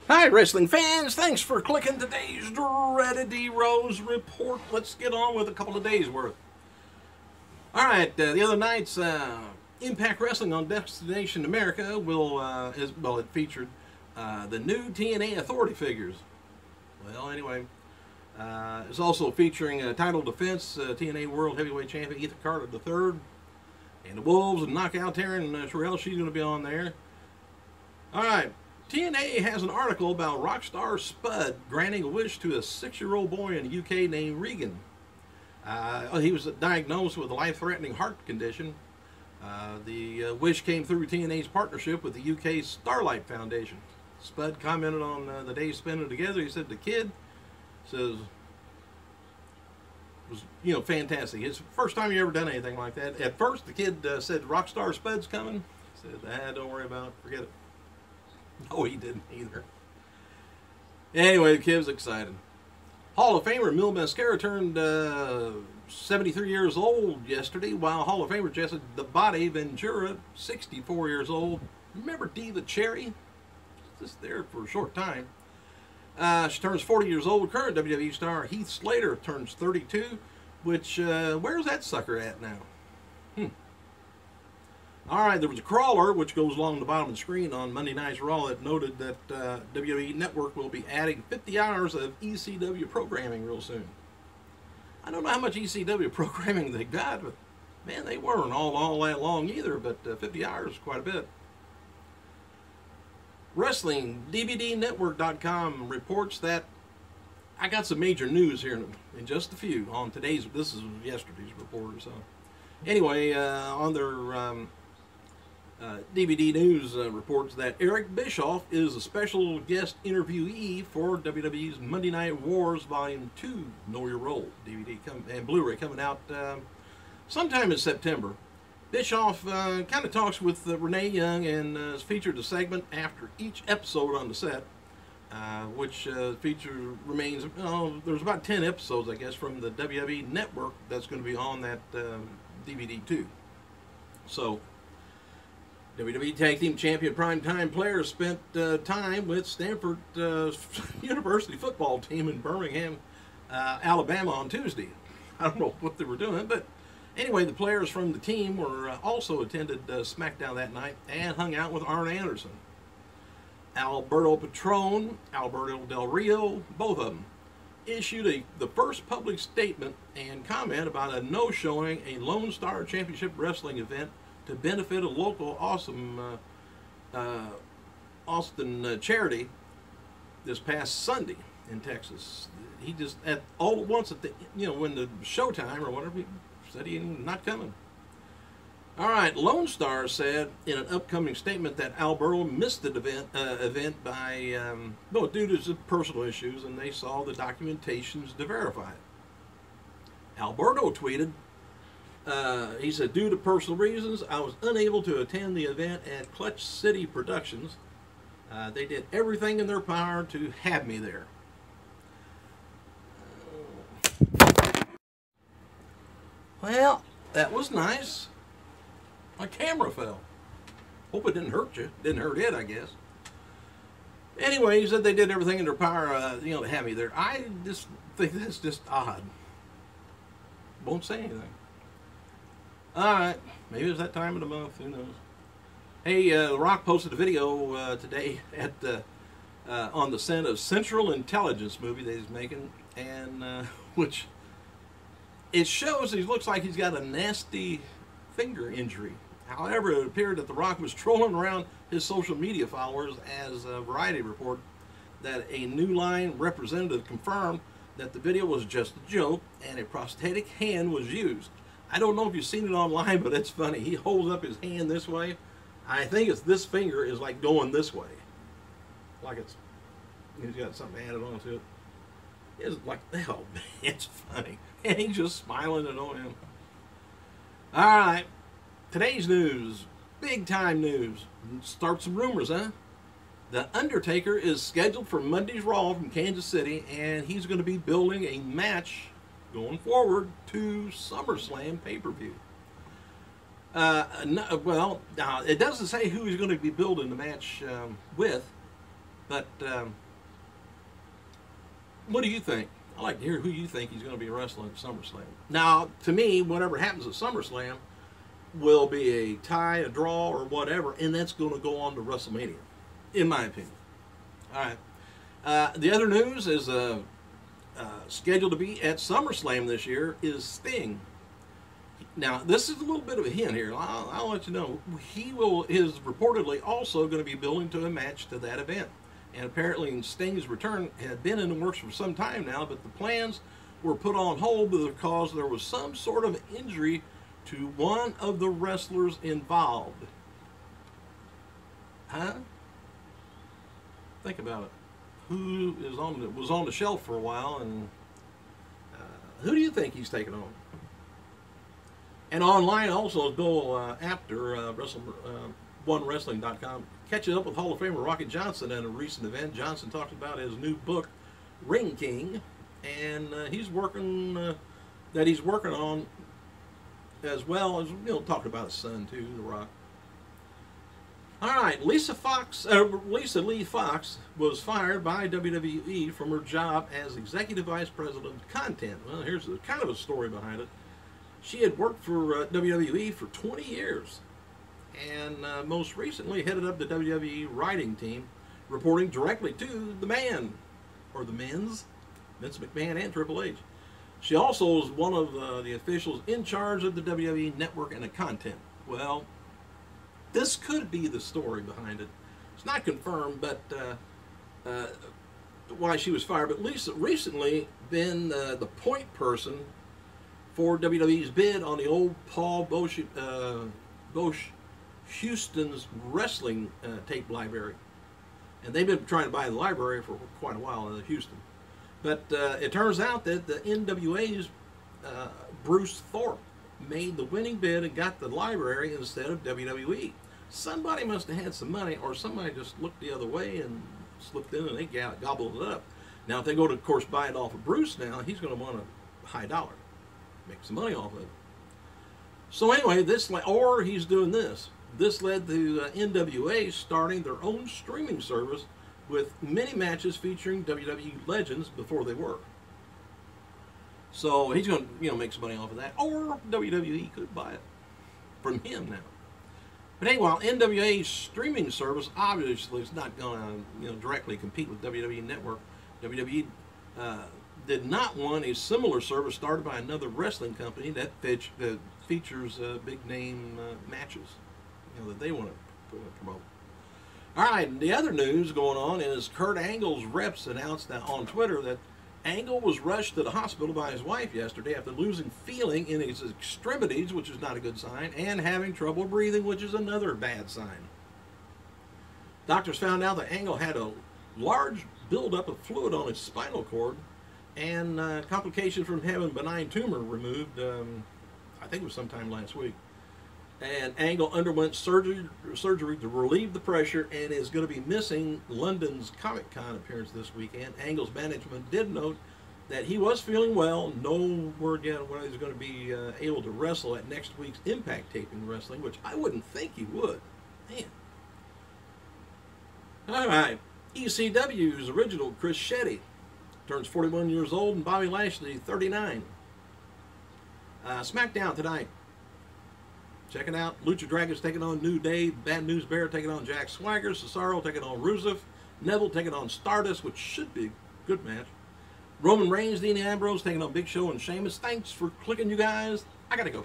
Hi, wrestling fans. Thanks for clicking today's dreaded D-Rose report. Let's get on with a couple of days' worth. All right, the other night's Impact Wrestling on Destination America it featured the new TNA Authority figures. Well, anyway, it's also featuring title defense TNA World Heavyweight Champion Ethan Carter III, and the Wolves and Knockout Taryn Terrell. She's going to be on there. All right. TNA has an article about Rockstar Spud granting a wish to a 6-year-old boy in the UK named Regan. He was diagnosed with a life-threatening heart condition. The wish came through TNA's partnership with the UK Starlight Foundation. Spud commented on the days spent together. He said the kid was fantastic. It's the first time he ever done anything like that. At first, the kid said, "Rockstar Spud's coming." He said, "Don't worry about it. Forget it." No, he didn't either. Anyway, the kid was excited. Hall of Famer Mil Mascara turned 73 years old yesterday, while Hall of Famer Jesse the Body Ventura, 64 years old. Remember Diva Cherry? Just there for a short time. She turns 40 years old. Current WWE star Heath Slater turns 32, which, where's that sucker at now? All right, there was a crawler, which goes along the bottom of the screen on Monday Night's Raw, that noted that WWE Network will be adding 50 hours of ECW programming real soon. I don't know how much ECW programming they got, but man, they weren't all that long either, but 50 hours is quite a bit. Wrestling, DVDnetwork.com reports that I got some major news here in just a few on today's, this is yesterday's report or so. Anyway, on their DVD News reports that Eric Bischoff is a special guest interviewee for WWE's Monday Night Wars Volume 2 Know Your Role DVD and Blu-ray coming out sometime in September. Bischoff kind of talks with Renee Young and is featured a segment after each episode on the set, which feature remains, there's about 10 episodes, I guess, from the WWE Network that's going to be on that DVD too. So, WWE Tag Team Champion Primetime Players spent time with Stanford University football team in Birmingham, Alabama on Tuesday. I don't know what they were doing, but anyway, the players from the team were also attended SmackDown that night and hung out with Arn Anderson. Alberto Patron, Alberto Del Rio, both of them, issued the first public statement and comment about a no-showing a Lone Star Championship Wrestling event to benefit a local Austin charity this past Sunday in Texas. He just all at once when the showtime or whatever, he said he's not coming. All right, Lone Star said in an upcoming statement that Alberto missed the event by due to some personal issues, and they saw the documentations to verify it. Alberto tweeted. He said, "Due to personal reasons, I was unable to attend the event at Clutch City Productions. They did everything in their power to have me there." Well, that was nice. My camera fell. Hope it didn't hurt you. Didn't hurt it, I guess. Anyway, he said they did everything in their power, to have me there. I just think that's just odd. Won't say anything. Alright, maybe it's that time of the month, who knows. Hey, The Rock posted a video today on the set of Central Intelligence movie that he's making, and which it shows he looks like he's got a nasty finger injury. However, it appeared that The Rock was trolling around his social media followers as a Variety report that a New Line representative confirmed that the video was just a joke and a prosthetic hand was used. I don't know if you've seen it online, but it's funny. He holds up his hand this way. I think it's this finger is like going this way. Like he's got something added onto it. It's like, oh man, it's funny. And he's just smiling at on him. All right, today's news, big time news. Start some rumors, huh? The Undertaker is scheduled for Monday's Raw from Kansas City, and he's going to be building a match going forward to SummerSlam pay-per-view. It doesn't say who he's going to be building the match with, But what do you think? I'd like to hear who you think he's going to be wrestling at SummerSlam. Now, to me, whatever happens at SummerSlam will be a tie, a draw, or whatever, and that's going to go on to WrestleMania, in my opinion. All right. The other news is scheduled to be at SummerSlam this year is Sting. Now, this is a little bit of a hint here. I'll let you know. He is reportedly also going to be building to a match to that event. And apparently Sting's return had been in the works for some time now, but the plans were put on hold because there was some sort of injury to one of the wrestlers involved. Huh? Think about it. Who was on the shelf for a while, and who do you think he's taking on? And online also is Bill Apter, OneWrestling.com, catches up with Hall of Famer Rocky Johnson at a recent event. Johnson talked about his new book, Ring King, and he's working on, as well as, talking about his son too, The Rock. All right, Lisa Lee Fox was fired by WWE from her job as Executive Vice President of Content. Well, here's kind of a story behind it. She had worked for WWE for 20 years, and most recently headed up the WWE writing team, reporting directly to the man, or the men's, Vince McMahon and Triple H. She also is one of the officials in charge of the WWE network and the content. Well, this could be the story behind it. It's not confirmed, but why she was fired. But Lisa recently been the point person for WWE's bid on the old Paul Bosch Houston's wrestling tape library. And they've been trying to buy the library for quite a while in Houston. But it turns out that the NWA's Bruce Thorpe made the winning bid and got the library instead of WWE. Somebody must have had some money, or somebody just looked the other way and slipped in and they gobbled it up. Now, if they go to, of course, buy it off of Bruce now, he's going to want a high dollar. Make some money off of it. So anyway, or he's doing this. This led to NWA starting their own streaming service with many matches featuring WWE legends before they were. So he's going to, make some money off of that, or WWE could buy it from him now. But anyway, while NWA's streaming service obviously is not going to, directly compete with WWE Network, WWE did not want a similar service started by another wrestling company that features big name matches, that they want to promote. All right, the other news going on is Kurt Angle's reps announced that on Twitter that Angle was rushed to the hospital by his wife yesterday after losing feeling in his extremities, which is not a good sign, and having trouble breathing, which is another bad sign. Doctors found out that Angle had a large buildup of fluid on his spinal cord and complications from having a benign tumor removed, I think it was sometime last week. And Angle underwent surgery to relieve the pressure and is going to be missing London's Comic-Con appearance this weekend. Angle's management did note that he was feeling well. No word yet whether he's going to be able to wrestle at next week's Impact taping wrestling, which I wouldn't think he would. Man. All right. ECW's original Chris Shetty turns 41 years old and Bobby Lashley 39. SmackDown tonight. Check it out. Lucha Dragons taking on New Day. Bad News Bear taking on Jack Swagger. Cesaro taking on Rusev. Neville taking on Stardust, which should be a good match. Roman Reigns, Dean Ambrose taking on Big Show and Sheamus. Thanks for clicking, you guys. I gotta go.